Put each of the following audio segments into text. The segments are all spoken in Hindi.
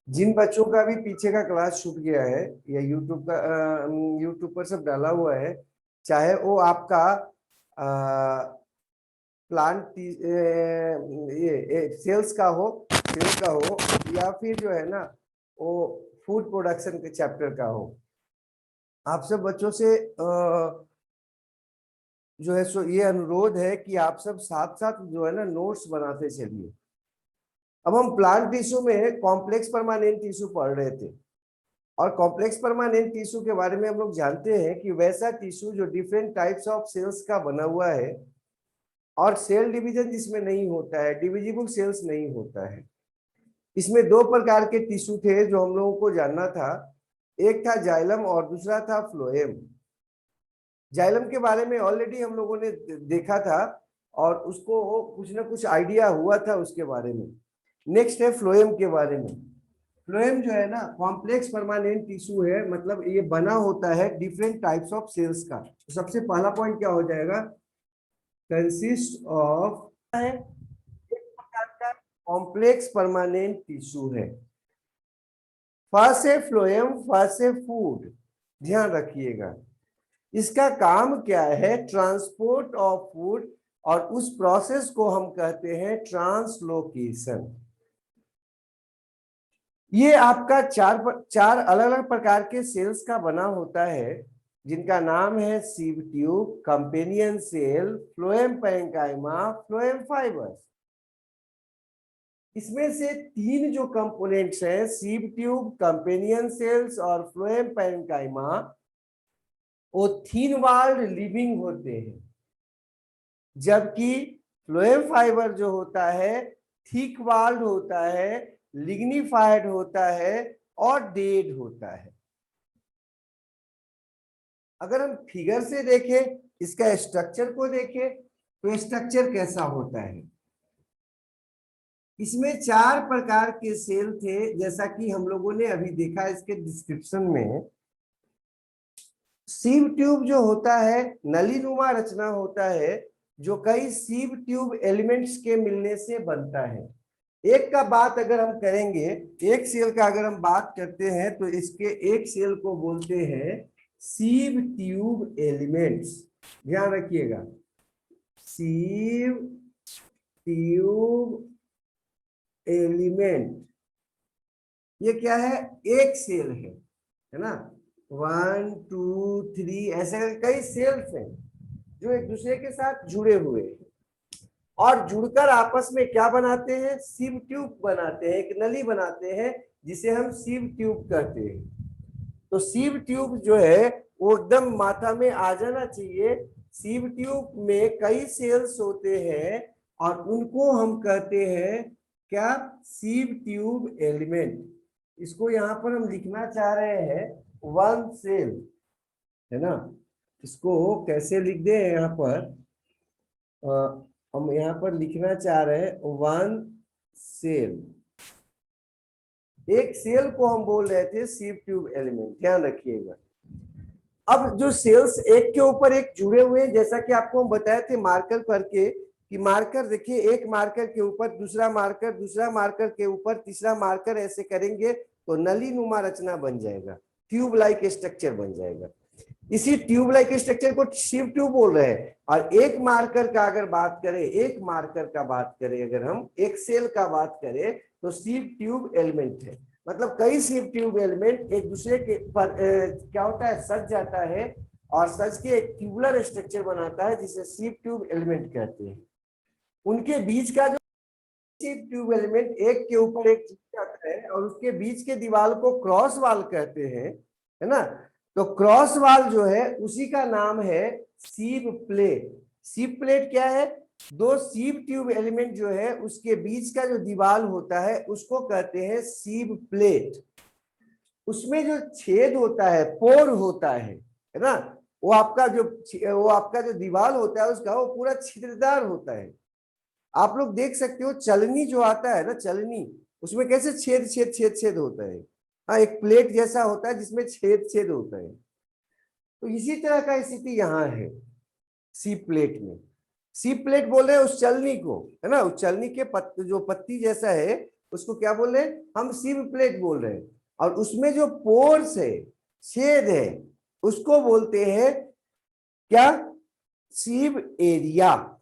जिन बच्चों का भी पीछे का क्लास छूट गया है या यूट्यूब पर सब डाला हुआ है, चाहे वो आपका प्लांट ये सेल्स का हो, या फिर जो है ना वो फूड प्रोडक्शन के चैप्टर का हो, आप सब बच्चों से जो है सो ये अनुरोध है कि आप सब साथ साथ जो है ना नोट्स बनाते चलिए। अब हम प्लांट टिश्यू में कॉम्प्लेक्स परमानेंट टिश्यू पढ़ रहे थे, और कॉम्प्लेक्स परमानेंट टिश्यू के बारे में हम लोग जानते हैं कि वैसा टिश्यू जो डिफरेंट टाइप्स ऑफ सेल्स का बना हुआ है, और सेल डिवीजन जिसमें नहीं होता है, डिविजिबल सेल्स नहीं होता है। इसमें दो प्रकार के टिश्यू थे जो हम लोगों को जानना था, एक था जाइलम और दूसरा था फ्लोएम। जाइलम के बारे में ऑलरेडी हम लोगों ने देखा था, और उसको कुछ ना कुछ आइडिया हुआ था उसके बारे में। नेक्स्ट है फ्लोएम के बारे में। फ्लोएम जो है ना कॉम्प्लेक्स परमानेंट टिश्यू है, मतलब ये बना होता है डिफरेंट टाइप्स ऑफ सेल्स का। तो सबसे पहला पॉइंट क्या हो जाएगा, कंसिस्ट ऑफ है एक प्रकार का कॉम्प्लेक्स परमानेंट टिश्यू है। फर्स्ट है फ्लोएम, फर्स्ट है फूड, ध्यान रखिएगा। इसका काम क्या है, ट्रांसपोर्ट ऑफ फूड, और उस प्रोसेस को हम कहते हैं ट्रांसलोकेशन। ये आपका चार अलग अलग प्रकार के सेल्स का बना होता है, जिनका नाम है sieve tube, companion cell, phloem parenchyma, phloem fibres. इसमें से तीन जो कंपोनेंट्स हैं, सीव ट्यूब, कंपेनियन सेल्स और फ्लोएम पैरेन्काइमा, वो थिन वॉल्ड लिविंग होते हैं, जबकि फ्लोएम फाइबर जो होता है थिक वॉल्ड होता है, लिग्निफाइड होता है और डेड होता है। अगर हम फिगर से देखें, इसका स्ट्रक्चर को देखें, तो स्ट्रक्चर कैसा होता है। इसमें चार प्रकार के सेल थे, जैसा कि हम लोगों ने अभी देखा इसके डिस्क्रिप्शन में। सीव ट्यूब जो होता है नलीनुमा रचना होता है, जो कई सीव ट्यूब एलिमेंट्स के मिलने से बनता है। एक का बात अगर हम करेंगे, एक सेल का अगर हम बात करते हैं, तो इसके एक सेल को बोलते हैं सीव ट्यूब एलिमेंट्स। ध्यान रखिएगा, सीव ट्यूब एलिमेंट, ये क्या है, एक सेल है ना। 1 2 3 ऐसे कई सेल्स हैं जो एक दूसरे के साथ जुड़े हुए हैं, और जुड़कर आपस में क्या बनाते हैं, सीव ट्यूब बनाते हैं, एक नली बनाते हैं जिसे हम सीव ट्यूब कहते हैं। तो सीव ट्यूब जो है वो एकदम माथा में आ जाना चाहिए। सीव ट्यूब में कई सेल्स होते हैं, और उनको हम कहते हैं क्या, सीव ट्यूब एलिमेंट। इसको यहाँ पर हम लिखना चाह रहे हैं वन सेल, है ना। इसको कैसे लिख दे, यहाँ पर हम यहाँ पर लिखना चाह रहे हैं वन सेल। एक सेल को हम बोल रहे थे सीव ट्यूब एलिमेंट, ध्यान रखिएगा। अब जो सेल्स एक के ऊपर एक जुड़े हुए हैं, जैसा कि आपको हम बताए थे मार्कर करके, कि मार्कर देखिए, एक मार्कर के ऊपर दूसरा मार्कर, दूसरा मार्कर के ऊपर तीसरा मार्कर, ऐसे करेंगे तो नली नुमा रचना बन जाएगा, ट्यूब लाइक स्ट्रक्चर बन जाएगा। इसी ट्यूब लाइक स्ट्रक्चर को सीव ट्यूब बोल रहे हैं। और एक मार्कर का अगर बात करें, एक मार्कर का बात करें, अगर हम एक सेल का बात करें, तो सीव ट्यूब एलिमेंट है। मतलब कई सीव ट्यूब एलिमेंट एक दूसरे के पर क्या होता है, सज जाता है, और सज के एक ट्यूबुलर स्ट्रक्चर बनाता है, जिसे सीव ट्यूब एलिमेंट कहते हैं। उनके बीच का जो सीव ट्यूब एलिमेंट एक के ऊपर एक चिपक जाता है, और उसके बीच के दीवार को क्रॉस वाल कहते हैं, है ना। तो क्रॉस वाल जो है उसी का नाम है सीव प्लेट। सीव प्लेट क्या है, दो सीव ट्यूब एलिमेंट जो है उसके बीच का जो दीवार होता है उसको कहते हैं सीव प्लेट। उसमें जो छेद होता है, पोर होता है ना, वो आपका जो दीवार होता है उसका वो पूरा छिद्रदार होता है। आप लोग देख सकते हो चलनी जो आता है ना, चलनी, उसमें कैसे छेद छेद छेद छेद होता है। हाँ, एक प्लेट जैसा होता है जिसमें छेद छेद होता है। तो इसी तरह का स्थिति यहाँ है सी प्लेट में। सी प्लेट बोल रहे हैं उस चलनी को, है ना, उस चलनी के जो पत्ती जैसा है, उसको क्या बोल रहे हैं हम, सीव प्लेट बोल रहे हैं। और उसमें जो पोर्स है, छेद है, उसको बोलते हैं क्या, सीव एरिया।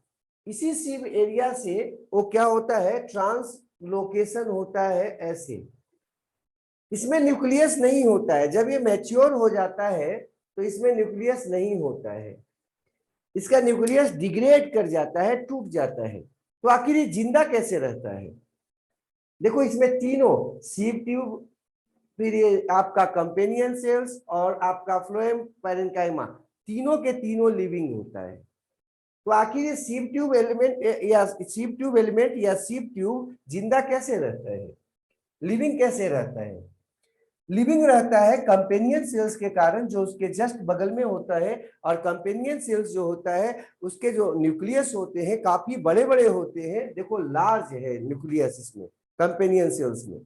इसी सीव एरिया से वो क्या होता है, ट्रांसलोकेशन होता है ऐसे। इसमें न्यूक्लियस नहीं होता है, जब ये मैच्योर हो जाता है तो इसमें न्यूक्लियस नहीं होता है, इसका न्यूक्लियस डिग्रेड कर जाता है, टूट जाता है। तो आखिर ये जिंदा कैसे रहता है? देखो इसमें तीनों, सीव ट्यूब, फिर ये आपका कंपेनियन सेल्स और आपका फ्लोएम पैरेन्काइमा, तीनों के तीनों लिविंग होता है। तो आखिर ये सीव ट्यूब एलिमेंट या सीव ट्यूब जिंदा कैसे रहता है, लिविंग कैसे रहता है? लिविंग रहता है कंपेनियन सेल्स के कारण, जो उसके जस्ट बगल में होता है। और कंपेनियन सेल्स जो होता है उसके जो न्यूक्लियस होते हैं काफी बड़े बड़े होते हैं, देखो लार्ज है न्यूक्लियस इसमें कंपेनियन सेल्स में।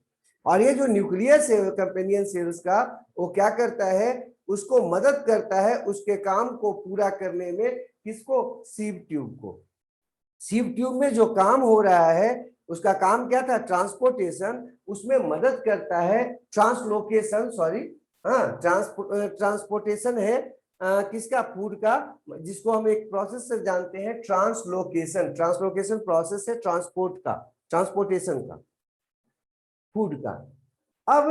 और ये जो न्यूक्लियस है कंपेनियन सेल्स का, वो क्या करता है, उसको मदद करता है उसके काम को पूरा करने में। किसको, सीव ट्यूब को। सीव ट्यूब में जो काम हो रहा है उसका काम क्या था, ट्रांसपोर्टेशन, उसमें मदद करता है, ट्रांसलोकेशन, सॉरी, हाँ ट्रांसपोर्टेशन है किसका, फूड का, जिसको हम एक प्रोसेस से जानते हैं, ट्रांसलोकेशन। ट्रांसलोकेशन प्रोसेस है ट्रांसपोर्ट का, ट्रांसपोर्टेशन का, फूड का। अब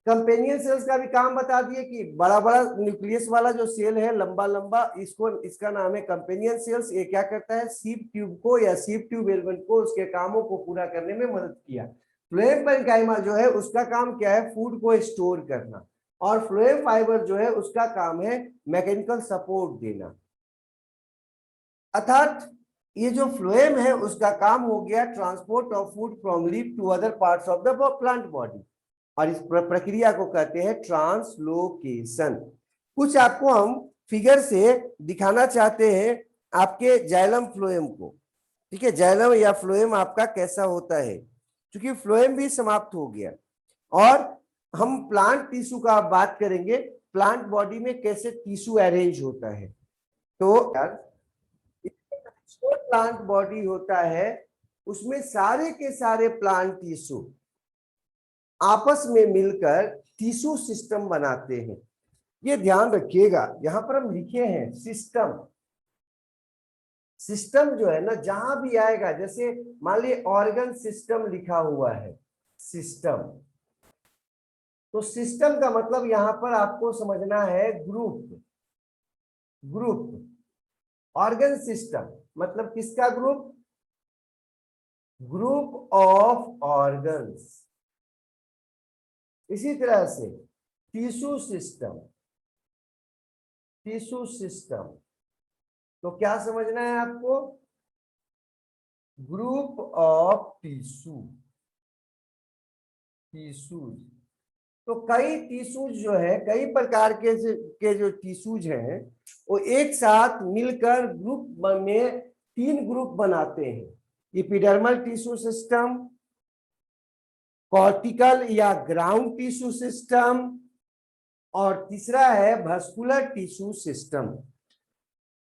कंपेनियन सेल्स का भी काम बता दिए कि बड़ा बड़ा न्यूक्लियस वाला जो सेल है, लंबा लंबा, इसका नाम है कंपेनियन सेल्स। ये क्या करता है, सीव ट्यूब को या सीव ट्यूब एलिमेंट को उसके कामों को पूरा करने में मदद किया। फ्लोएम पैरेन्काइमा जो है उसका काम क्या है, फूड को स्टोर करना। और फ्लोएम फाइबर जो है उसका काम है मैकेनिकल सपोर्ट देना। अर्थात ये जो फ्लोएम है उसका काम हो गया transport of food from leaf to other parts of the plant body. और इस प्रक्रिया को कहते हैं ट्रांसलोकेशन। कुछ आपको हम फिगर से दिखाना चाहते हैं आपके जाइलम फ्लोएम को। ठीक है, जाइलम या फ्लोएम आपका कैसा होता है, क्योंकि फ्लोएम भी समाप्त हो गया। और हम प्लांट टिश्यू का बात करेंगे, प्लांट बॉडी में कैसे टिश्यू अरेंज होता है। तो जो प्लांट बॉडी होता है उसमें सारे के सारे प्लांट टिश्यू आपस में मिलकर टिश्यू सिस्टम बनाते हैं। ये ध्यान रखिएगा, यहां पर हम लिखे हैं सिस्टम। सिस्टम जो है ना, जहां भी आएगा, जैसे मान लीजिए ऑर्गन सिस्टम लिखा हुआ है, सिस्टम, तो सिस्टम का मतलब यहां पर आपको समझना है ग्रुप। ग्रुप, ऑर्गन सिस्टम मतलब किसका ग्रुप, ग्रुप ऑफ ऑर्गन्स। इसी तरह से टिश्यू सिस्टम, टिश्यू सिस्टम, तो क्या समझना है आपको, ग्रुप ऑफ टिश्यू, टिश्यूज। तो कई टिश्यूज जो है, कई प्रकार के जो टिश्यूज हैं वो एक साथ मिलकर ग्रुप में 3 ग्रुप बनाते हैं। एपिडर्मल टिश्यू सिस्टम, कॉर्टिकल या ग्राउंड टिश्यू सिस्टम, और तीसरा है vascular tissue system.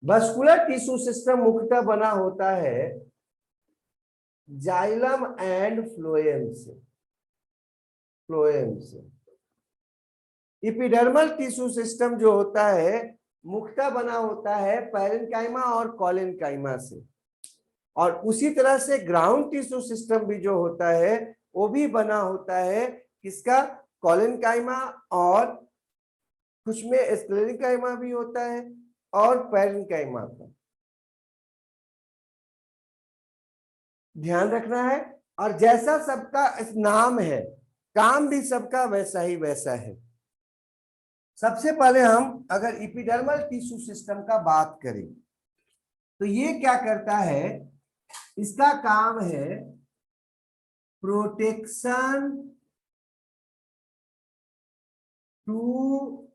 Vascular tissue system मुख्यतः बना होता है जाइलम एंड फ्लोएम से, फ्लोएम से। एपिडर्मल टिश्यू सिस्टम जो होता है मुख्यतः बना होता है पैरेन्काइमा और कोलेनकाइमा से। और उसी तरह से ग्राउंड टिश्यू सिस्टम भी जो होता है वो भी बना होता है किसका, कोलेनकाइमा, और कुछ में स्क्लेरेनकाइमा भी होता है और पैरेन्काइमा का ध्यान रखना है। और जैसा सबका नाम है, काम भी सबका वैसा ही वैसा है। सबसे पहले हम अगर एपिडर्मल टिश्यू सिस्टम का बात करें तो ये क्या करता है, इसका काम है protection to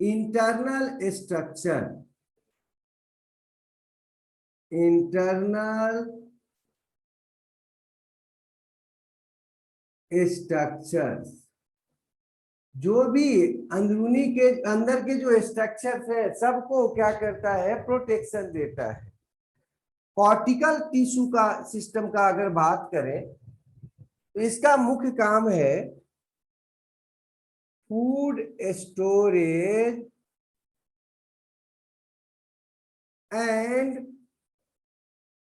internal structure, internal structures, जो भी अंदरूनी के अंदर के जो स्ट्रक्चर्स है सबको क्या करता है, प्रोटेक्शन देता है। कॉर्टिकल टिश्यू का सिस्टम का अगर बात करें तो इसका मुख्य काम है food storage and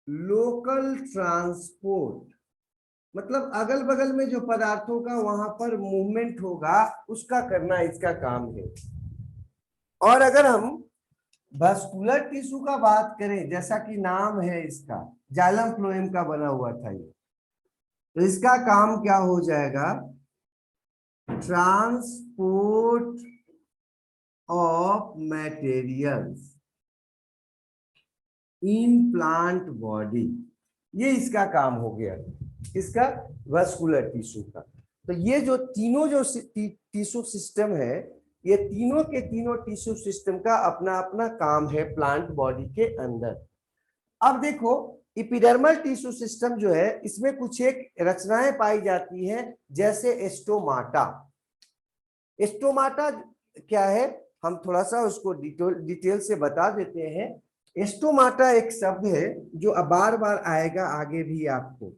local transport, मतलब अगल बगल में जो पदार्थों का वहां पर मूवमेंट होगा उसका करना इसका काम है। और अगर हम वास्कुलर टिश्यू का बात करें, जैसा कि नाम है इसका, जाइलम फ्लोएम का बना हुआ था ये, तो इसका काम क्या हो जाएगा, transport of materials in plant body, ये इसका काम हो गया, इसका वास्कुलर टिश्यू का। तो ये जो तीनों जो टिश्यू सिस्टम है, ये तीनों के तीनों टिश्यू सिस्टम का अपना अपना काम है प्लांट बॉडी के अंदर। अब देखो इपिडर्मल टिश्यू सिस्टम जो है, इसमें कुछ एक रचनाएं पाई जाती हैं, जैसे एस्टोमाटा। एस्टोमाटा क्या है, हम थोड़ा सा उसको डिटेल से बता देते हैं। एस्टोमाटा एक शब्द है जो बार बार आएगा आगे भी आपको,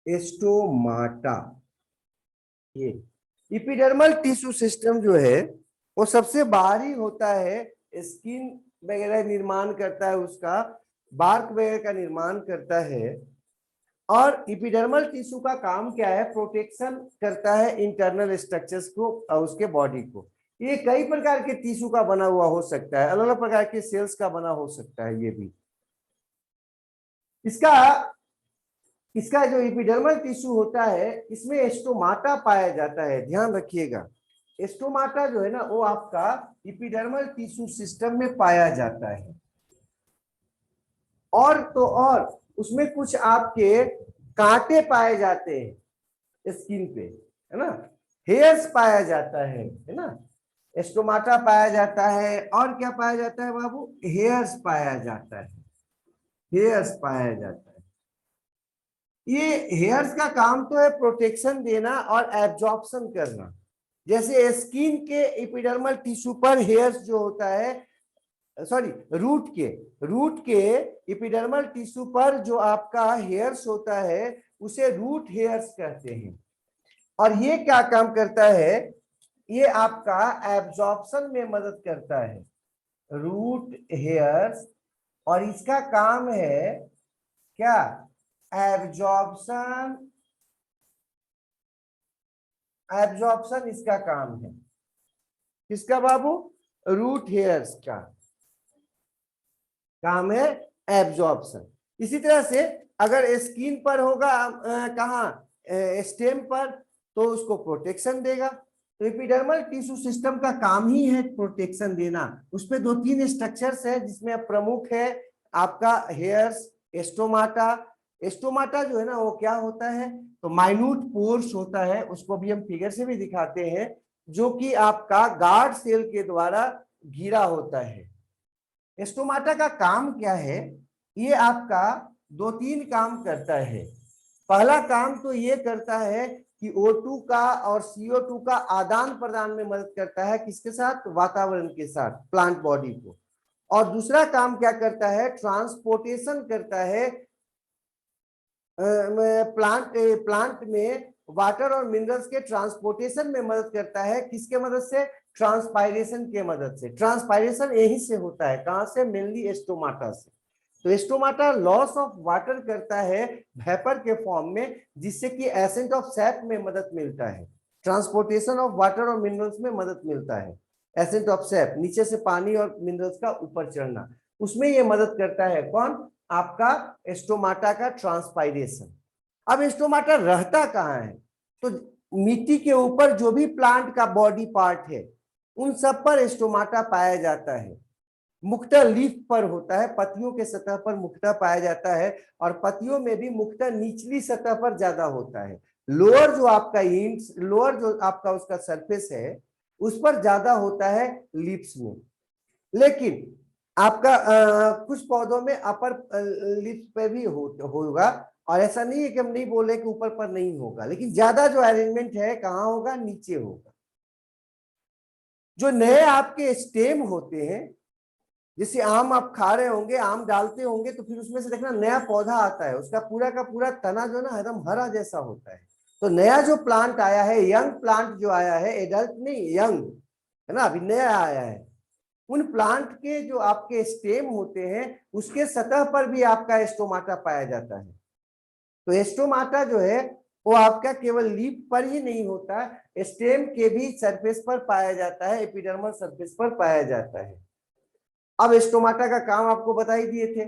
एस्टोमाटा। ये इपिडर्मल टिश्यू सिस्टम जो है वो सबसे बाहरी होता है, स्किन वगैरह निर्माण करता है, उसका बार्क वगैरह का निर्माण करता है। और इपिडर्मल टिश्यू का काम क्या है, प्रोटेक्शन करता है इंटरनल स्ट्रक्चर्स को और उसके बॉडी को। ये कई प्रकार के टिश्यू का बना हुआ हो सकता है, अलग अलग प्रकार के सेल्स का बना हो सकता है। ये भी इसका जो इपिडर्मल टिश्यू होता है, इसमें एस्टोमाटा पाया जाता है, ध्यान रखिएगा। एस्टोमाटा जो है ना, वो आपका इपिडर्मल टिश्यू सिस्टम में पाया जाता है। और तो और उसमें कुछ आपके कांटे पाए जाते हैं स्किन पे, है ना, हेयर्स पाया जाता है ना। एस्टोमाटा पाया जाता है, और क्या पाया जाता है बाबू, हेयर्स पाया जाता है, हेयर्स पाया जाता है। ये हेयर्स का काम तो है प्रोटेक्शन देना और एब्जॉर्प्शन करना। जैसे स्किन के एपिडर्मल टिश्यू पर हेयर्स जो होता है, सॉरी रूट के एपिडर्मल टिश्यू पर जो आपका हेयर्स होता है उसे रूट हेयर्स कहते हैं। और ये क्या काम करता है, ये आपका एब्जॉर्प्शन में मदद करता है, रूट हेयर्स। और इसका काम है क्या, एब्जॉर्प्शन, एब्जॉर्प्शन इसका काम है। किसका बाबू, रूट हेयर्स का काम है एब्जॉर्प्शन। इसी तरह से अगर स्किन पर होगा, कहाँ, स्टेम पर, तो उसको प्रोटेक्शन देगा। तो एपिडर्मल टिश्यू सिस्टम का काम ही है प्रोटेक्शन देना। उसपे दो तीन स्ट्रक्चर्स है, जिसमें प्रमुख है आपका हेयर्स, एस्टोमाटा। एस्टोमाटा जो है ना, वो क्या होता है, तो माइन्यूट पोर्स होता है, उसको भी हम फिगर से भी दिखाते हैं, जो कि आपका गार्ड सेल के द्वारा घिरा होता है। एस्टोमाटा का काम क्या है, ये आपका दो तीन काम करता है। पहला काम तो ये करता है कि O2 का और CO2 का आदान प्रदान में मदद करता है, किसके साथ, वातावरण के साथ, प्लांट बॉडी को। और दूसरा काम क्या करता है, ट्रांसपोर्टेशन करता है प्लांट में वाटर और मिनरल्स के ट्रांसपोर्टेशन में मदद करता है, किसके मदद से, ट्रांसपायरेशन के मदद से। ट्रांसपायरेशन यही से होता है, कहां से, मेनली एस्टोमाटा से। तो एस्टोमाटा लॉस ऑफ वाटर करता है वेपर के फॉर्म में, जिससे कि एसेंट ऑफ सैप में मदद मिलता है। ट्रांसपोर्टेशन ऑफ वाटर और मिनरल्स में मदद मिलता है, एसेंट ऑफ सैप, नीचे से पानी और मिनरल्स का ऊपर चढ़ना, उसमें ये मदद करता है। कौन, आपका एस्टोमाटा का ट्रांसपायरेशन। अब एस्टोमाटा रहता कहाँ है, तो मिट्टी के ऊपर जो भी प्लांट का बॉडी पार्ट है उन सब पर एस्टोमाटा पाया जाता है। मुख्यतः लीफ पर होता है, पत्तियों के सतह पर मुख्यतः पाया जाता है, और पत्तियों में भी मुख्यतः निचली सतह पर ज्यादा होता है। लोअर जो आपका इंड्स, लोअर जो आपका उसका सरफेस है उस पर ज्यादा होता है लीव्स में। लेकिन आपका कुछ पौधों में अपर लिप्स पे भी होगा, और ऐसा नहीं है कि हम नहीं बोले कि ऊपर पर नहीं होगा, लेकिन ज्यादा जो अरेंजमेंट है कहाँ होगा, नीचे होगा। जो नए आपके स्टेम होते हैं जैसे आम आप खा रहे होंगे, आम डालते होंगे तो फिर उसमें से देखना नया पौधा आता है, उसका पूरा का पूरा तना जो ना एकदम हरा जैसा होता है। तो नया जो प्लांट आया है, यंग प्लांट जो आया है, एडल्ट नहीं यंग है ना, अभी नया आया है, उन प्लांट के जो आपके स्टेम होते हैं उसके सतह पर भी आपका स्टोमाटा पाया जाता है। तो स्टोमाटा जो है वो आपका केवल लीफ पर ही नहीं होता, स्टेम के भी सरफेस पर पाया जाता है, एपिडर्मल सरफेस पर पाया जाता है। अब स्टोमाटा का काम आपको बता ही दिए थे।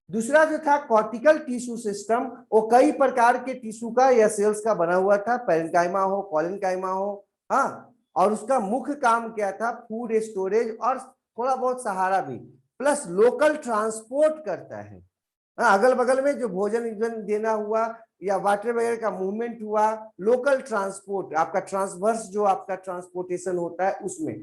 दूसरा जो था कॉर्टिकल टिश्यू सिस्टम, वो कई प्रकार के टिश्यू का या सेल्स का बना हुआ था, पेरेन्काइमा हो, कोलेनकाइमा हो, हाँ, और उसका मुख्य काम क्या था, फूड स्टोरेज और थोड़ा बहुत सहारा भी, प्लस लोकल ट्रांसपोर्ट करता है। हाँ, अगल बगल में जो भोजन देना हुआ या वाटर वगैरह का मूवमेंट हुआ, लोकल ट्रांसपोर्ट, आपका ट्रांसवर्स जो आपका ट्रांसपोर्टेशन होता है उसमें,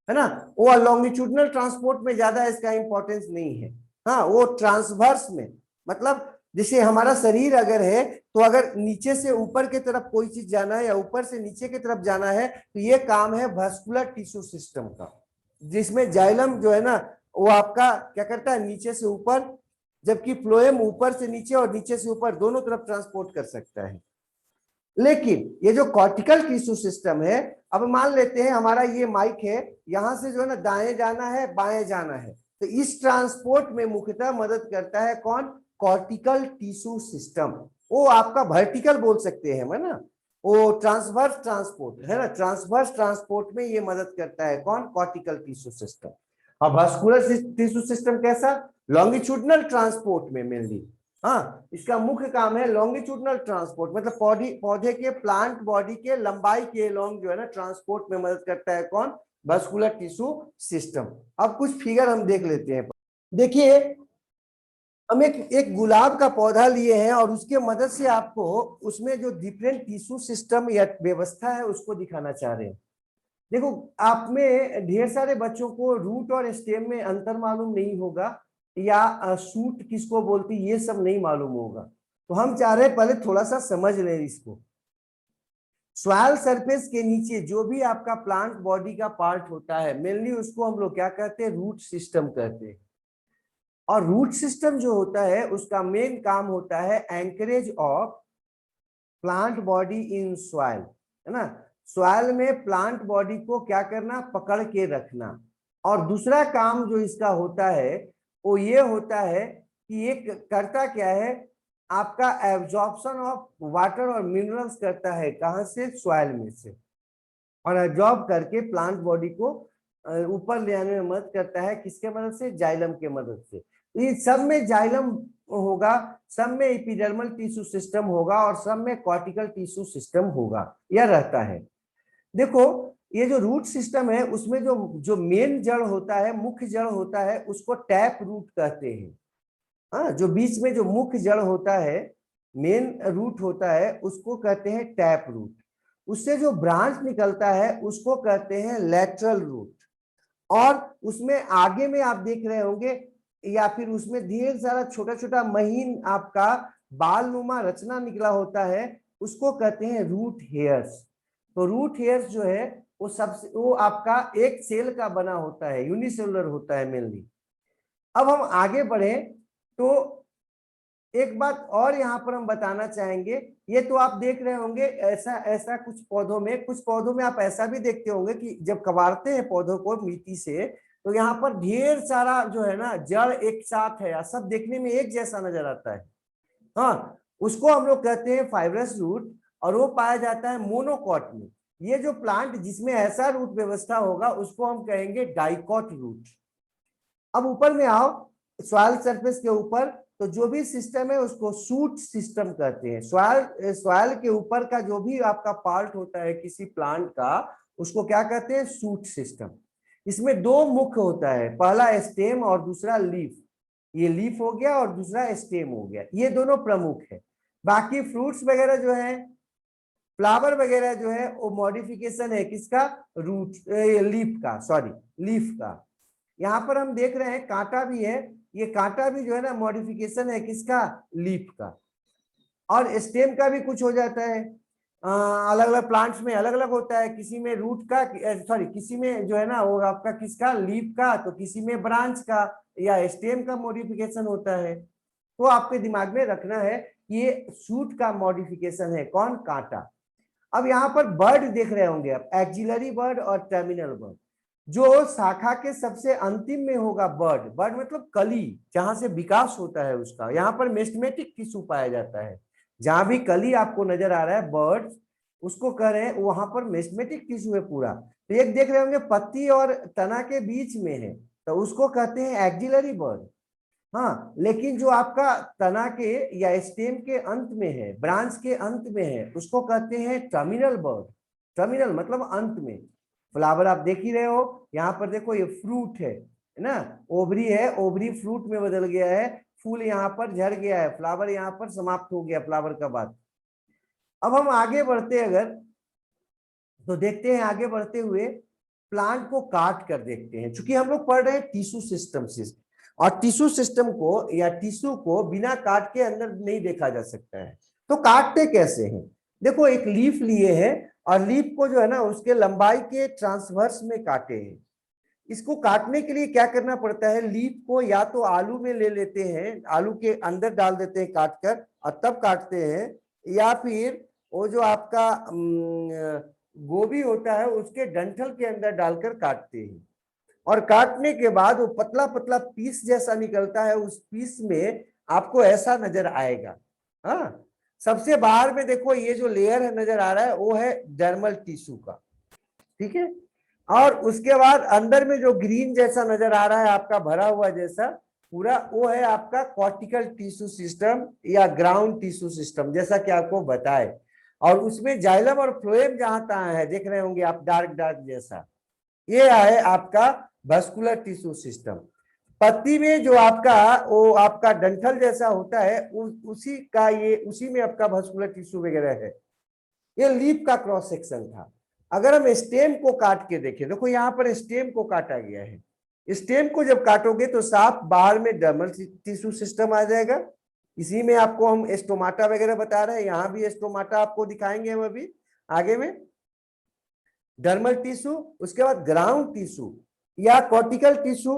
है ना, वो लॉन्गिट्यूडनल ट्रांसपोर्ट में ज्यादा इसका इंपॉर्टेंस नहीं है। हाँ, वो ट्रांसवर्स में, मतलब जैसे हमारा शरीर अगर है तो अगर नीचे से ऊपर की तरफ कोई चीज जाना है या ऊपर से नीचे की तरफ जाना है तो ये काम है वास्कुलर टिश्यू सिस्टम का, जिसमें जाइलम जो है ना वो आपका क्या करता है, नीचे से ऊपर, जबकि फ्लोएम ऊपर से नीचे और नीचे से ऊपर दोनों तरफ ट्रांसपोर्ट कर सकता है। लेकिन ये जो कॉर्टिकल टिश्यू सिस्टम है, अब मान लेते हैं हमारा ये माइक है, यहां से जो है ना दाएं जाना है बाएं जाना है, तो इस ट्रांसपोर्ट में मुख्यतः मदद करता है कौन, कॉर्टिकल टिश्यू सिस्टम। वो आपका वर्टिकल बोल सकते हैं है ना, वो ट्रांसवर्स ट्रांसपोर्ट है ना, ट्रांसवर्स ट्रांसपोर्ट में ये मदद करता है कौन, कॉर्टिकल टिश्यू सिस्टम। अब वास्कुलर टिश्यू सिस्टम कैसा, लॉन्गिट्यूडनल ट्रांसपोर्ट में मेनली, हाँ, इसका मुख्य काम है लॉन्गिट्यूडनल ट्रांसपोर्ट, मतलब पौधे के प्लांट बॉडी के लंबाई के लॉन्ग जो है ना ट्रांसपोर्ट में मदद करता है कौन, वास्कुलर टिश्यू सिस्टम। अब कुछ फिगर हम देख लेते हैं। देखिए हम एक गुलाब का पौधा लिए हैं और उसके मदद से आपको उसमें जो डिफरेंट टिश्यू सिस्टम या व्यवस्था है उसको दिखाना चाह रहे हैं। देखो, आप में ढेर सारे बच्चों को रूट और स्टेम में अंतर मालूम नहीं होगा, या शूट किसको बोलती ये सब नहीं मालूम होगा, तो हम चाह रहे हैं पहले थोड़ा सा समझ लें इसको। सॉइल सरफेस के नीचे जो भी आपका प्लांट बॉडी का पार्ट होता है मेनली उसको हम लोग क्या कहते हैं, रूट सिस्टम कहते हैं। और रूट सिस्टम जो होता है उसका मेन काम होता है anchorage of plant body in soil, है ना, सॉइल में प्लांट बॉडी को क्या करना, पकड़ के रखना। और दूसरा काम जो इसका होता है वो ये होता है कि ये करता क्या है, आपका एब्जॉर्प्शन ऑफ वाटर और मिनरल्स करता है, कहां से, सॉइल में से, और एब्जॉर्ब करके प्लांट बॉडी को ऊपर ले आने में मदद करता है, किसके मदद से, जाइलम के मदद से। ये सब में जाइलम होगा, सब में एपिडर्मल टिश्यू सिस्टम होगा और सब में कॉर्टिकल टिश्यू सिस्टम होगा, यह रहता है। देखो ये जो रूट सिस्टम है उसमें जो जो मेन जड़ होता है, मुख्य जड़ होता है, उसको टैप रूट कहते हैं। हाँ, जो बीच में जो मुख्य जड़ होता है, मेन रूट होता है, उसको कहते हैं टैप रूट। उससे जो ब्रांच निकलता है उसको कहते हैं लैटरल रूट। और उसमें आगे में आप देख रहे होंगे या फिर उसमें ढेर सारा छोटा छोटा महीन आपका बाल नुमा रचना निकला होता है, उसको कहते हैं रूट हेयर्स। तो रूट हेयर्स जो है वो आपका एक सेल का बना होता है, यूनिसेलुलर होता है मेनली। अब हम आगे बढ़े तो एक बात और यहाँ पर हम बताना चाहेंगे, ये तो आप देख रहे होंगे ऐसा ऐसा कुछ पौधों में आप ऐसा भी देखते होंगे कि जब कबाड़ते हैं पौधों को मिट्टी से तो यहाँ पर ढेर सारा जो है ना जड़ एक साथ है, सब देखने में एक जैसा नजर आता है। हाँ, उसको हम लोग कहते हैं फाइब्रस रूट, और वो पाया जाता है मोनोकॉट में। ये जो प्लांट जिसमें ऐसा रूट व्यवस्था होगा उसको हम कहेंगे डाइकॉट रूट। अब ऊपर में आओ, सॉइल सरफेस के ऊपर तो जो भी सिस्टम है उसको सूट सिस्टम कहते हैं। सॉइल के ऊपर का जो भी आपका पार्ट होता है किसी प्लांट का उसको क्या कहते हैं, सूट सिस्टम। इसमें दो मुख्य होता है, पहला स्टेम और दूसरा लीफ। ये लीफ हो गया और दूसरा स्टेम हो गया, ये दोनों प्रमुख है। बाकी फ्रूट्स वगैरह जो है, फ्लावर वगैरह जो है वो मॉडिफिकेशन है किसका, रूट लीफ का, सॉरी लीफ का। यहाँ पर हम देख रहे हैं कांटा भी है, ये कांटा भी जो है ना मॉडिफिकेशन है किसका, लीफ का। और स्टेम का भी कुछ हो जाता है, अलग अलग प्लांट्स में अलग अलग होता है, किसी में रूट का, सॉरी किसी में जो है ना वो आपका किसका लीफ का, तो किसी में ब्रांच का या स्टेम का मॉडिफिकेशन होता है। तो आपके दिमाग में रखना है कि ये शूट का मॉडिफिकेशन है कौन, कांटा। अब यहाँ पर बर्ड देख रहे होंगे आप, एक्जिलरी बर्ड और टर्मिनल बर्ड। जो शाखा के सबसे अंतिम में होगा बर्ड, बर्ड मतलब कली, जहां से विकास होता है उसका, यहाँ पर मेस्टमेटिक टिश्यू पाया जाता है। जहां भी कली आपको नजर आ रहा है बर्ड, उसको कह रहे हैं वहां पर मेस्टमेटिक टिश्यू है पूरा। तो एक देख रहे होंगे पत्ती और तना के बीच में है, तो उसको कहते हैं एक्जिलरी बर्ड। हाँ, लेकिन जो आपका तना के या स्टेम के अंत में है, ब्रांच के अंत में है, उसको कहते हैं टर्मिनल बर्ड। टर्मिनल मतलब अंत में। फ्लावर आप देख ही रहे हो, यहाँ पर देखो ये फ्रूट है ना, ओवरी है, ओवरी फ्रूट में बदल गया है, फूल यहाँ पर झड़ गया है, फ्लावर यहाँ पर समाप्त हो गया फ्लावर का बात। अब हम आगे बढ़ते अगर, तो देखते हैं आगे बढ़ते हुए प्लांट को काट कर देखते हैं, क्योंकि हम लोग पढ़ रहे हैं टिश्यू सिस्टम से, और टिश्यू सिस्टम को या टिश्यू को बिना काट के अंदर नहीं देखा जा सकता है। तो काटते कैसे हैं, देखो एक लीफ लिए हैं और लीफ को जो है ना उसके लंबाई के ट्रांसवर्स में काटे हैं। इसको काटने के लिए क्या करना पड़ता है, लीफ को या तो आलू में ले लेते हैं, आलू के अंदर डाल देते हैं काट कर और तब काटते हैं, या फिर वो जो आपका गोभी होता है उसके डंठल के अंदर डालकर काटते हैं। और काटने के बाद वो पतला पतला पीस जैसा निकलता है, उस पीस में आपको ऐसा नजर आएगा। हाँ, सबसे बाहर में देखो ये जो लेयर है नजर आ रहा है वो है डर्मल टिश्यू का, ठीक है। और उसके बाद अंदर में जो ग्रीन जैसा नजर आ रहा है आपका भरा हुआ जैसा पूरा, वो है आपका कॉर्टिकल टिश्यू सिस्टम या ग्राउंड टिश्यू सिस्टम, जैसा कि आपको बताए। और उसमें जाइलम और फ्लोएम जहां तहां है, देख रहे होंगे आप डार्क डार्क जैसा, ये है आपका वस्कुलर टिश्यू सिस्टम। पत्ती में जो आपका वो आपका डंठल जैसा होता है उसी का ये, उसी में आपका वस्कुलर टिश्यू वगैरह है। ये लीफ का क्रॉस सेक्शन था। अगर हम स्टेम को काट के देखें, देखो यहाँ पर स्टेम को काटा गया है। स्टेम को जब काटोगे तो साफ बाहर में डर्मल टिश्यू सिस्टम आ जाएगा। इसी में आपको हम एस्टोमाटा वगैरह बता रहे हैं, यहाँ भी एस्टोमाटा आपको दिखाएंगे हम अभी आगे में। डर्मल टिश्यू, उसके बाद ग्राउंड टिश्यू या कॉर्टिकल टिश्यू,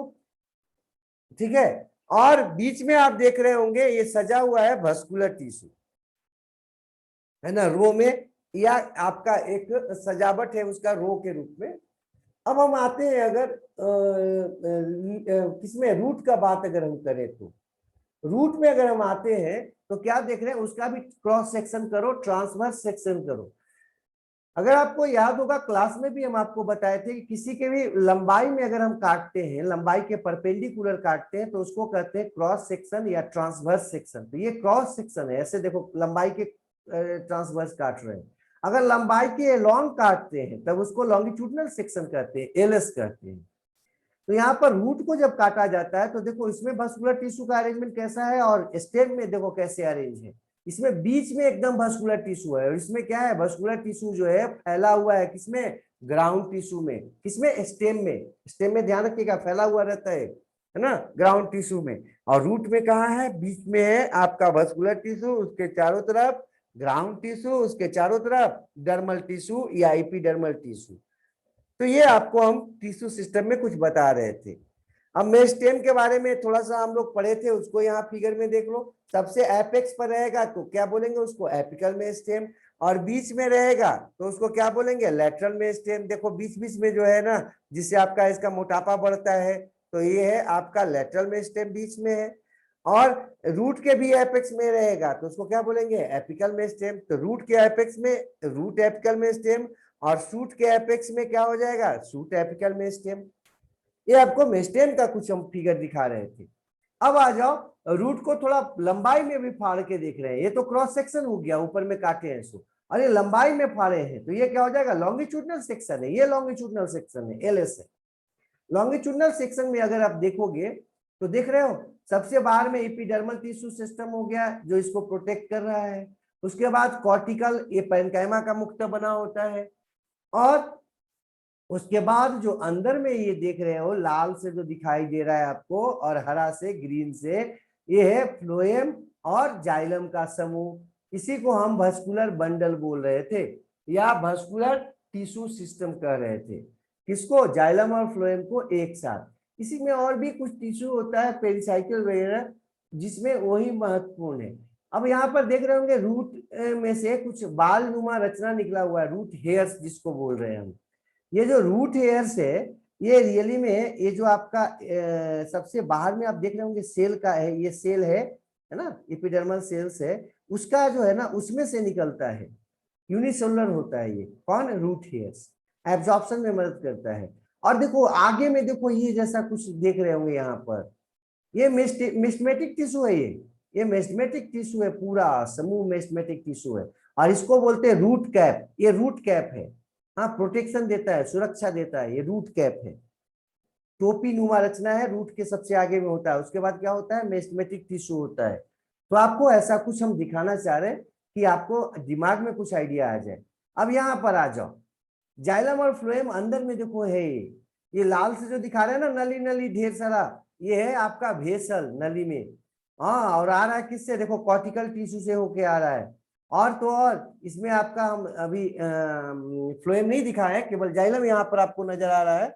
ठीक है। और बीच में आप देख रहे होंगे ये सजा हुआ है वस्कुलर टिश्यू, है ना, रो में, या आपका एक सजावट है उसका रो के रूप में। अब हम आते हैं अगर किसमें, रूट का बात अगर हम करें तो रूट में अगर हम आते हैं तो क्या देख रहे हैं, उसका भी क्रॉस सेक्शन करो, ट्रांसवर्स सेक्शन करो। अगर आपको याद होगा क्लास में भी हम आपको बताए थे कि किसी के भी लंबाई में अगर हम काटते हैं, लंबाई के परपेंडिकुलर काटते हैं, तो उसको कहते हैं क्रॉस सेक्शन या ट्रांसवर्स सेक्शन। तो ये क्रॉस सेक्शन है, ऐसे देखो लंबाई के ट्रांसवर्स काट रहे हैं। अगर लंबाई के लॉन्ग काटते हैं तब उसको लॉन्गिट्यूडनल सेक्शन कहते हैं, एलएस कहते हैं। तो यहाँ पर रूट को जब काटा जाता है तो देखो इसमें वस्कुलर टिश्यू का अरेंजमेंट कैसा है, और स्टेम में देखो कैसे अरेंज है। इसमें बीच में एकदम वस्कुलर टिश्यू है, और इसमें क्या है, वस्कुलर टिश्यू जो है फैला हुआ है किसमें, ग्राउंड टिश्यू में। किसमें, स्टेम में। स्टेम में ध्यान रखिएगा फैला हुआ रहता है ना, ग्राउंड टिश्यू में। और रूट में कहाँ है, बीच में है आपका वस्कुलर टिश्यू, उसके चारों तरफ ग्राउंड टिश्यू, उसके चारों तरफ डर्मल टिश्यू या एपिडर्मल टिश्यू। तो ये आपको हम टिश्यू सिस्टम में कुछ बता रहे थे। अब मेरिस्टेम के बारे में थोड़ा सा हम लोग पढ़े थे, उसको यहाँ फिगर में देख लो। सबसे एपेक्स पर रहेगा तो क्या बोलेंगे उसको, एपिकल मेरिस्टेम। और बीच में रहेगा तो उसको क्या बोलेंगे, लेटरल मेरिस्टेम। देखो बीच बीच में जो है ना, जिससे आपका इसका मोटापा बढ़ता है, तो ये है आपका लेटरल मेरिस्टेम बीच में है। और रूट के भी एपेक्स में रहेगा तो उसको क्या बोलेंगे, एपिकल मेरिस्टेम। तो रूट के एपेक्स में रूट एपिकल मेरिस्टेम, और शूट के एपेक्स में क्या हो जाएगा, शूट एपिकल मेरिस्टेम। ये आपको मेरिस्टेम का कुछ हम फिगर दिखा रहे थे। अब आ जाओ रूट को थोड़ा लंबाई में भी फाड़ के देख रहे हैं। ये तो क्रॉस सेक्शन हो गया, ऊपर में काटे हैं इसको, और ये लंबाई में फाड़े हैं तो ये क्या हो जाएगा, लॉन्गिट्यूडनल सेक्शन है। ये लॉन्गिट्यूडनल सेक्शन है, एलएस है। लॉन्गिट्यूडनल सेक्शन में अगर आप देखोगे तो देख रहे हो सबसे बाहर में एपिडर्मल टिश्यू सिस्टम हो गया जो इसको प्रोटेक्ट कर रहा है। उसके बाद कॉर्टिकल, ये पैरेन्काइमा का मुक्ता बना होता है। और उसके बाद जो अंदर में ये देख रहे हो लाल से जो दिखाई दे रहा है आपको, और हरा से, ग्रीन से, ये है फ्लोएम और जाइलम का समूह। इसी को हम वस्कुलर बंडल बोल रहे थे या वस्कुलर टिश्यू सिस्टम कह रहे थे। किसको? जाइलम और फ्लोएम को एक साथ। इसी में और भी कुछ टिश्यू होता है पेरिसाइकिल वगैरह, जिसमें वही महत्वपूर्ण है। अब यहाँ पर देख रहे होंगे रूट में से कुछ बाल नुमा रचना निकला हुआ है, रूट हेयर्स जिसको बोल रहे हैं हम। ये जो रूट हेयर्स है, ये रियली में ये जो आपका सबसे बाहर में आप देख रहे होंगे सेल का है, ये सेल है ना, एपिडर्मल सेल्स है, उसका जो है ना उसमें से निकलता है, यूनिसेलुलर होता है ये। कौन? Root hairs. एब्जॉर्प्शन में मदद करता है। और देखो आगे में देखो ये जैसा कुछ देख रहे होंगे यहाँ पर, ये मेस्टमेटिक टिश्यू है, ये मेस्टमेटिक टिश्यू है, पूरा समूह मेस्टमेटिक टिश्यू है। और इसको बोलते हैं रूट कैप, ये रूट कैप है। हाँ, प्रोटेक्शन देता है, सुरक्षा देता है, ये रूट कैप है। टोपी नुमा रचना है, रूट के सबसे आगे में होता है, उसके बाद क्या होता है? मेस्टमेटिक टिश्यू होता है। तो आपको ऐसा कुछ हम दिखाना चाह रहे हैं कि आपको दिमाग में कुछ आइडिया आ जाए। अब यहाँ पर आ जाओ, जाइलम और फ्लोएम अंदर में देखो है ये लाल से जो दिखा रहे हैं ना, नली नली ढेर सारा, ये है आपका भेसल नली में। हाँ, और आ रहा है किससे? देखो कॉर्टिकल टिश्यू से होके आ रहा है। और तो और इसमें आपका हम अभी फ्लोएम नहीं दिखा है, केवल जाइलम यहाँ पर आपको नजर आ रहा है।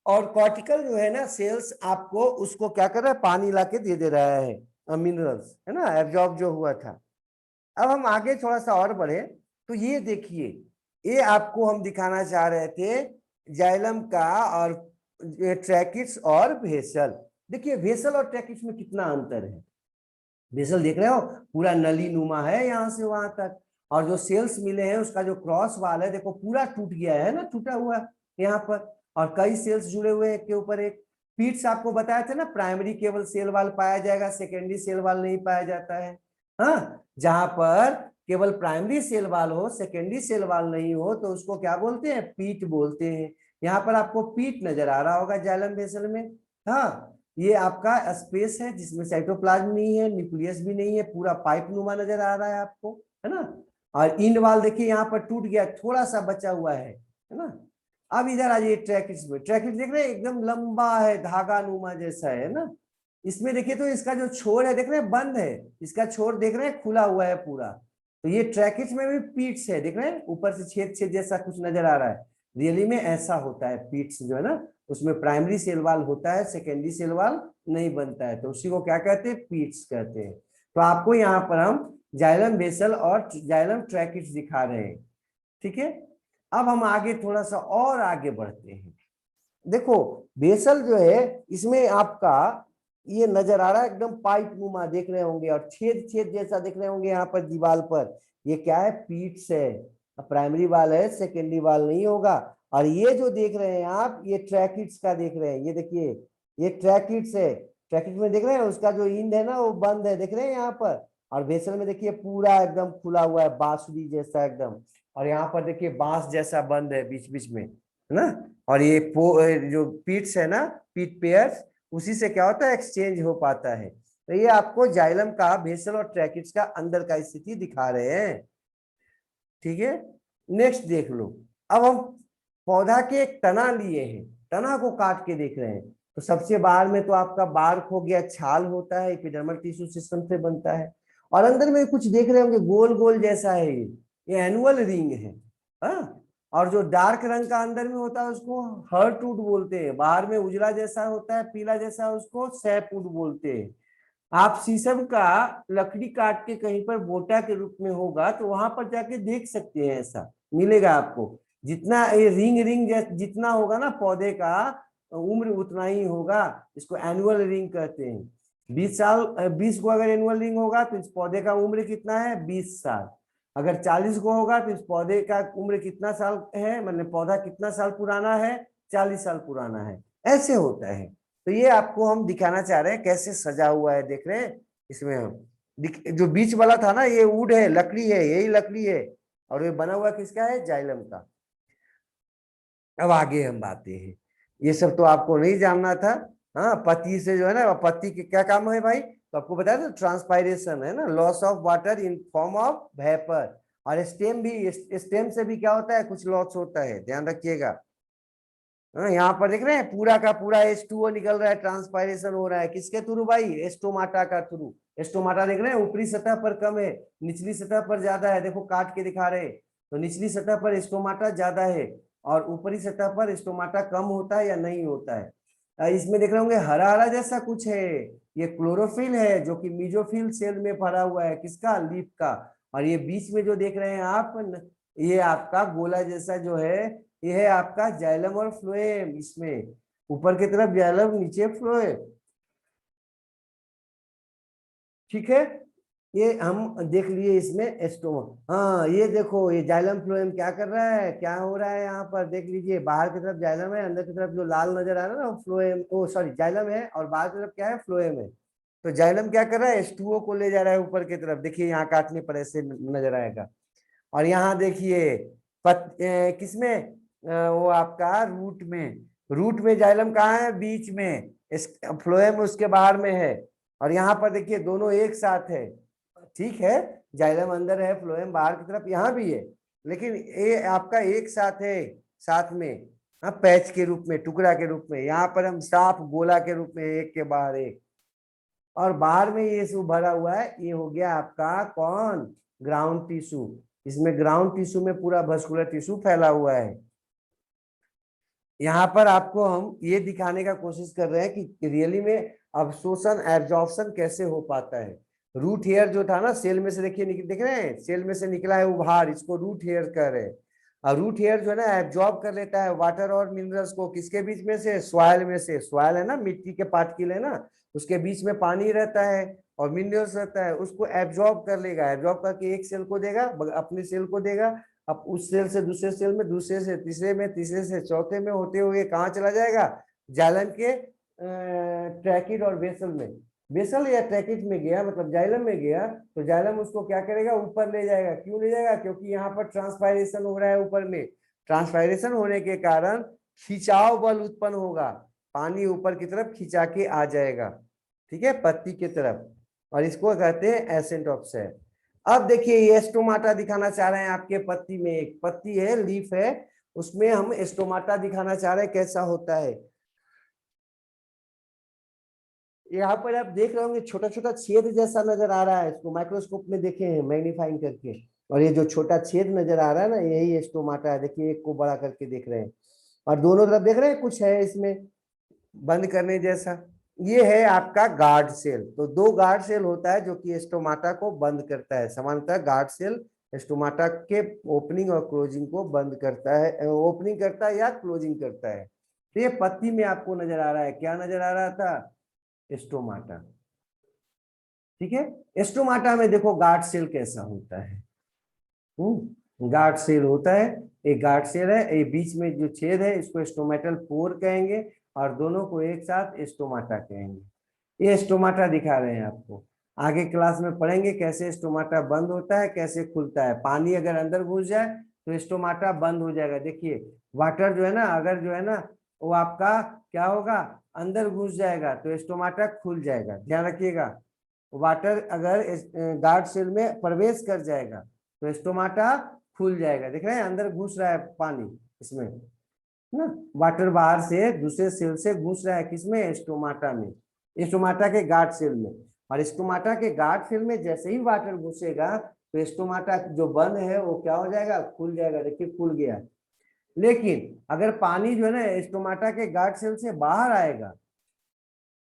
और कॉर्टिकल जो है ना सेल्स, आपको उसको क्या कर रहा है? पानी लाके दे रहा है, मिनरल्स है ना, एब्जॉर्ब जो हुआ था। अब हम आगे थोड़ा सा और बढ़े तो ये देखिए, ये आपको हम दिखाना चाह रहे थे जाइलम का और ट्रैकिट्स और भेसल। देखिए भेसल और ट्रैकिट्स में कितना अंतर है। भेसल देख रहे हो पूरा नली नुमा है यहाँ से वहां तक, और जो सेल्स मिले हैं उसका जो क्रॉस वाल है देखो पूरा टूट गया है ना, टूटा हुआ यहाँ पर, और कई सेल्स जुड़े हुए हैं एक के ऊपर एक। पीट्स आपको बताया था ना, प्राइमरी केवल सेल वाल पाया जाएगा, सेकेंडरी सेल वाल नहीं पाया जाता है। हाँ, जहां पर केवल प्राइमरी सेल वाल हो, सेकेंडरी सेल वाल नहीं हो, तो उसको क्या बोलते हैं? पीट बोलते हैं। यहाँ पर आपको पीट नजर आ रहा होगा जाइलम भेसल में। हाँ, ये आपका स्पेस है जिसमें साइटोप्लाज्म नहीं है, न्यूक्लियस भी नहीं है, पूरा पाइप नुमा नजर आ रहा है आपको, है ना। और इंड वाल देखिए यहाँ पर टूट गया, थोड़ा सा बचा हुआ है ना। अब इधर आ जाइए ट्रैकिट्स में। ट्रैकिट्स देख रहे हैं एकदम लंबा है, धागा नुमा जैसा है ना। इसमें देखिए तो इसका जो छोर है देख रहे हैं बंद है, इसका छोर देख रहे हैं खुला हुआ है पूरा। तो ये ट्रैकिट्स में भी पीट्स है, देख रहे हैं ऊपर से छेद छेद जैसा कुछ नजर आ रहा है। रियली में ऐसा होता है, पीट्स जो है ना उसमें प्राइमरी सेल वाल होता है, सेकेंडरी सेल वाल नहीं बनता है, तो उसी को क्या कहते हैं? पीट्स कहते हैं। तो आपको यहाँ पर हम जाइलम बेसल और जाइलम ट्रैकिट्स दिखा रहे हैं, ठीक है। अब हम आगे थोड़ा सा और आगे बढ़ते हैं। देखो बेसल जो है इसमें आपका ये नजर आ रहा है एकदम पाइप नुमा देख रहे होंगे, और छेद छेद जैसा देख रहे होंगे यहाँ पर दीवार पर। ये क्या है? पीट्स है। प्राइमरी वाल है, सेकेंडरी वाल नहीं होगा। और ये जो देख रहे हैं आप, ये ट्रैकिट्स का देख रहे हैं, ये देखिए ये ट्रैकिट्स है। ट्रैकिट्स में देख रहे हैं उसका जो इंड है ना वो बंद है, देख रहे हैं यहाँ पर। और बेसल में देखिए पूरा एकदम खुला हुआ है, बांसुरी जैसा एकदम। और यहाँ पर देखिए बांस जैसा बंद है बीच बीच में, है ना। और ये जो पीट्स है ना, पीट पेयर्स, उसी से क्या होता है? एक्सचेंज हो पाता है। तो ये आपको जाइलम का, बेसल और ट्रैकिट्स का अंदर का स्थिति दिखा रहे हैं, ठीक है। नेक्स्ट देख लो। अब हम पौधा के एक तना लिए हैं, तना को काट के देख रहे हैं। तो सबसे बाहर में तो आपका बार्क हो गया, छाल होता है, एपिडर्मल टिश्यू सिस्टम से बनता है। और अंदर में कुछ देख रहे होंगे गोल गोल जैसा है, ये एनुअल रिंग है। हाँ, और जो डार्क रंग का अंदर में होता है उसको हर्टवुड बोलते हैं। बाहर में उजला जैसा होता है, पीला जैसा, उसको सैपवुड बोलते हैं। आप शीशम का लकड़ी काट के कहीं पर बोटा के रूप में होगा तो वहां पर जाके देख सकते हैं, ऐसा मिलेगा आपको। जितना ये रिंग रिंग जितना होगा ना पौधे का उम्र उतना ही होगा। इसको एनुअल रिंग कहते हैं। 20 साल 20 को अगर एनुअल रिंग होगा तो इस पौधे का उम्र कितना है? 20 साल। अगर 40 को होगा तो इस पौधे का उम्र कितना साल है, मतलब पौधा कितना साल पुराना है? 40 साल पुराना है। ऐसे होता है। तो ये आपको हम दिखाना चाह रहे हैं कैसे सजा हुआ है, देख रहे हैं इसमें हम। जो बीच वाला था ना ये वुड है, लकड़ी है, यही लकड़ी है। और ये बना हुआ किसका है? जाइलम का। अब आगे हम बातें हैं, ये सब तो आपको नहीं जानना था। हाँ, पत्ती से जो है ना, पत्ती के क्या काम है भाई? तो आपको बताया था ट्रांसपायरेशन है ना, loss of water in form of vapour. और स्टेम भी, स्टेम से भी क्या होता है? कुछ लॉस होता है, ध्यान रखिएगा। हाँ, यहाँ पर देख रहे हैं पूरा का पूरा H2O निकल रहा है, ट्रांसपायरेशन हो रहा है किसके थ्रू भाई? एस्टोमाटा का थ्रू। स्टोमाटा देख रहे हैं, ऊपरी सतह पर कम है, निचली सतह पर ज्यादा है। देखो काट के दिखा रहे हैं, तो निचली सतह पर स्टोमाटा ज्यादा है और ऊपरी सतह पर स्टोमाटा कम होता है या नहीं होता है। इसमें देख रहे होंगे हरा हरा जैसा कुछ है, ये क्लोरोफिल है जो कि मीजोफिल सेल में भरा हुआ है, किसका, लीफ का। और ये बीच में जो देख रहे हैं आप, ये आपका गोला जैसा जो है, ये है आपका जाइलम और फ्लोएम। इसमें ऊपर की तरफ जाइलम, नीचे फ्लोएम, ठीक है। ये हम देख लिए इसमें एस्टोमा। हाँ ये देखो, ये जाइलम फ्लोएम क्या कर रहा है, क्या हो रहा है यहाँ पर देख लीजिए। बाहर की तरफ जाइलम है, अंदर की तरफ जो लाल नजर आ रहा है ना, फ्लोएम, ओ सॉरी जाइलम है, और बाहर की तरफ क्या है, फ्लोएम है। तो जाइलम क्या कर रहा है, H2O को ले जा रहा है ऊपर की तरफ। देखिए यहाँ काटने पर ऐसे नजर आएगा। और यहाँ देखिए किसमें, वो आपका रूट में, रूट में जाइलम कहाँ है, बीच में, फ्लोएम उसके बाहर में है। और यहाँ पर देखिए दोनों एक साथ है, ठीक है। जाइलम अंदर है, फ्लोएम बाहर की तरफ, यहाँ भी है, लेकिन ये आपका एक साथ है, साथ में, हाँ, पैच के रूप में, टुकड़ा के रूप में। यहाँ पर हम साफ गोला के रूप में, एक के बाहर एक। और बाहर में ये सब भरा हुआ है, ये हो गया आपका कौन, ग्राउंड टिश्यू। इसमें ग्राउंड टिश्यू में पूरा वस्कुलर टिश्यू फैला हुआ है। यहाँ पर आपको हम ये दिखाने का कोशिश कर रहे हैं कि रियली में अब्सॉर्प्शन एब्जॉर्प्शन कैसे हो पाता है। रूट हेयर जो था ना, सेल में से देखिए, देख रहे हैं, सेल में से निकला है उभार, इसको रूट हेयर कह रहे हैं। और रूट हेयर जो है ना, एब्जॉर्ब कर लेता है वाटर और मिनरल्स को, किसके बीच में से, सॉइल में से। सॉइल है ना, मिट्टी के पार्टिकल है ना, उसके बीच में पानी रहता है और मिनरल्स रहता है, उसको एब्जॉर्ब कर लेगा। एब्जॉर्ब करके एक सेल को देगा, अपने सेल को देगा। अब उस सेल से दूसरे सेल में, दूसरे से तीसरे में, तीसरे से चौथे में होते हुए कहाँ चला जाएगा, जाइलम के ट्रैकिड और बेसल में। बेसल या ट्रैकिड में गया मतलब जाइलम में गया, तो जाइलम उसको क्या करेगा, ऊपर ले जाएगा। क्यों ले जाएगा, क्योंकि यहाँ पर ट्रांसपायरेशन हो रहा है ऊपर में। ट्रांसपायरेशन होने के कारण खिंचाव बल उत्पन्न होगा, पानी ऊपर की तरफ खिंचा के आ जाएगा, ठीक है, पत्ती की तरफ। और इसको कहते हैं एसेंट ऑफ सेल। अब देखिए ये स्टोमाटा दिखाना चाह रहे हैं आपके पत्ती में, एक पत्ती है, लीफ है, उसमें हम स्टोमाटा दिखाना चाह रहे हैं कैसा होता है। यहाँ पर आप देख रहे होंगे छोटा छोटा छेद जैसा नजर आ रहा है, इसको माइक्रोस्कोप में देखे हैं मैग्नीफाइंग करके। और ये जो छोटा छेद नजर आ रहा है ना, यही स्टोमाटा है। देखिए एक को बड़ा करके देख रहे हैं, और दोनों तरफ देख रहे हैं कुछ है इसमें बंद करने जैसा। ये है आपका गार्ड सेल। तो दो गार्ड सेल होता है जो कि स्टोमाटा को बंद करता है। सामान्यतः गार्ड सेल स्टोमाटा के ओपनिंग और क्लोजिंग को बंद करता है, ओपनिंग करता है या क्लोजिंग करता है। तो ये पत्ती में आपको नजर आ रहा है, क्या नजर आ रहा था, स्टोमाटा, ठीक है। स्टोमाटा में देखो गार्ड सेल कैसा होता है, गार्ड सेल होता है, एक गार्ड सेल है, ये बीच में जो छेद है इसको स्टोमेटल पोर कहेंगे, और दोनों को एक साथ स्टोमाटा कहेंगे। ये स्टोमाटा दिखा रहे हैं आपको। आगे क्लास में पढ़ेंगे कैसे स्टोमाटा बंद होता है, कैसे खुलता है। पानी अगर अंदर घुस जाए तो स्टोमाटा बंद हो जाएगा। देखिए वाटर जो है ना, अगर जो है ना वो आपका क्या होगा, अंदर घुस जाएगा तो स्टोमाटा खुल जाएगा, ध्यान रखिएगा। वाटर अगर गार्ड सेल में प्रवेश कर जाएगा तो स्टोमाटा खुल जाएगा। देख रहे हैं अंदर घुस रहा है पानी इसमें ना, वाटर बाहर से दूसरे सेल से घुस रहा है, किसमें, स्टोमाटा में, स्टोमाटा के गार्ड सेल में। और स्टोमाटा के गार्ड सेल में जैसे ही वाटर घुसेगा तो स्टोमाटा जो बंद है वो क्या हो जाएगा, खुल जाएगा। देखिए खुल गया। लेकिन अगर पानी जो है ना स्टोमाटा के गार्ड सेल से बाहर आएगा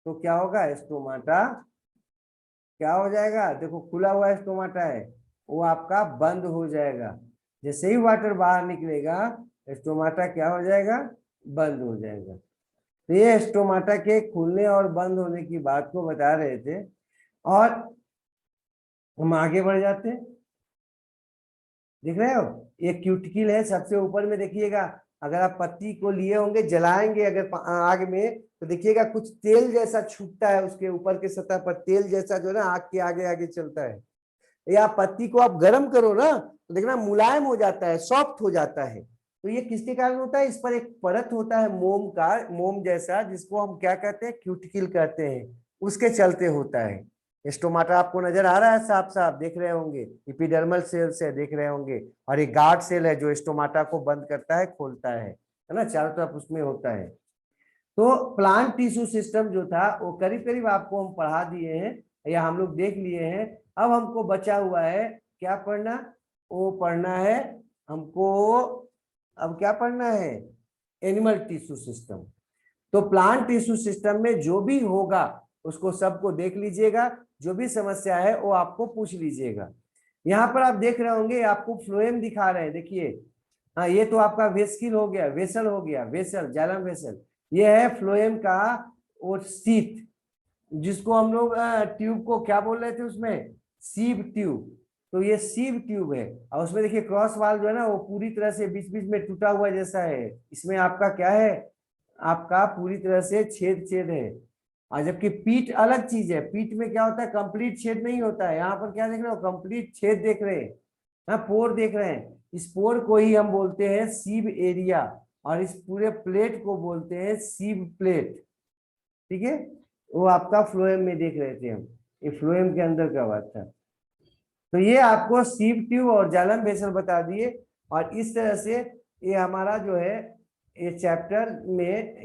तो क्या होगा, स्टोमाटा क्या हो जाएगा, देखो खुला हुआ स्टोमाटा है, वो आपका बंद हो जाएगा। जैसे ही वाटर बाहर निकलेगा स्टोमाटा क्या हो जाएगा, बंद हो जाएगा। तो ये स्टोमाटा के खुलने और बंद होने की बात को बता रहे थे। और हम आगे बढ़ जाते हैं। देख रहे हो ये क्यूटिकल है सबसे ऊपर में, देखिएगा। अगर आप पत्ती को लिए होंगे, जलाएंगे अगर आग में, तो देखिएगा कुछ तेल जैसा छूटता है उसके ऊपर के सतह पर, तेल जैसा जो है ना आग के आगे आगे चलता है। या पत्ती को आप गर्म करो ना तो देखना मुलायम हो जाता है, सॉफ्ट हो जाता है। तो ये किसके कारण होता है, इस पर एक परत होता है मोम का, मोम जैसा, जिसको हम क्या कहते हैं, क्यूटिकल कहते हैं, उसके चलते होता है। स्टोमाटा आपको नजर आ रहा है, साफ साफ देख रहे होंगे, इपिडर्मल सेल से देख रहे होंगे। और एक गार्ड सेल है जो स्टोमाटा को बंद करता है, खोलता है ना, चारों तरफ उसमें होता है। तो प्लांट टिश्यू सिस्टम जो था वो करीब करीब आपको हम पढ़ा दिए हैं। या हम लोग देख लिए हैं। अब हमको बचा हुआ है क्या पढ़ना, वो पढ़ना है हमको, अब क्या पढ़ना है, एनिमल टिश्यू सिस्टम। तो प्लांट टिश्यू सिस्टम में जो भी होगा उसको सबको देख लीजिएगा, जो भी समस्या है वो आपको पूछ लीजिएगा। यहाँ पर आप देख रहे होंगे आपको फ्लोएम दिखा रहे हैं, देखिए। हाँ, ये तो आपका वेस्किल हो गया, वेसल हो गया, वेसल जाइलम वेसल। ये है फ्लोएम का वो शीथ, जिसको हम लोग ट्यूब को क्या बोल रहे थे उसमें, सीव ट्यूब। तो ये सीव ट्यूब है, और उसमें देखिए क्रॉस वाल जो है ना वो पूरी तरह से बीच बीच में टूटा हुआ जैसा है। इसमें आपका क्या है, आपका पूरी तरह से छेद छेद है। और जबकि पीठ अलग चीज है, पीठ में क्या होता है, कंप्लीट छेद नहीं होता है। यहाँ पर क्या देख रहे हो, कंप्लीट छेद देख रहे हैं, हाँ पोर देख रहे हैं। इस पोर को ही हम बोलते हैं सीव एरिया, और इस पूरे प्लेट को बोलते हैं सीव प्लेट। ठीक है, वो आपका फ्लोएम में देख रहे थे हम, ये फ्लोएम के अंदर का बात था। तो ये आपको सीव ट्यूब और जाइलम वेसल बता दिए। और इस तरह से ये हमारा जो है ये चैप्टर में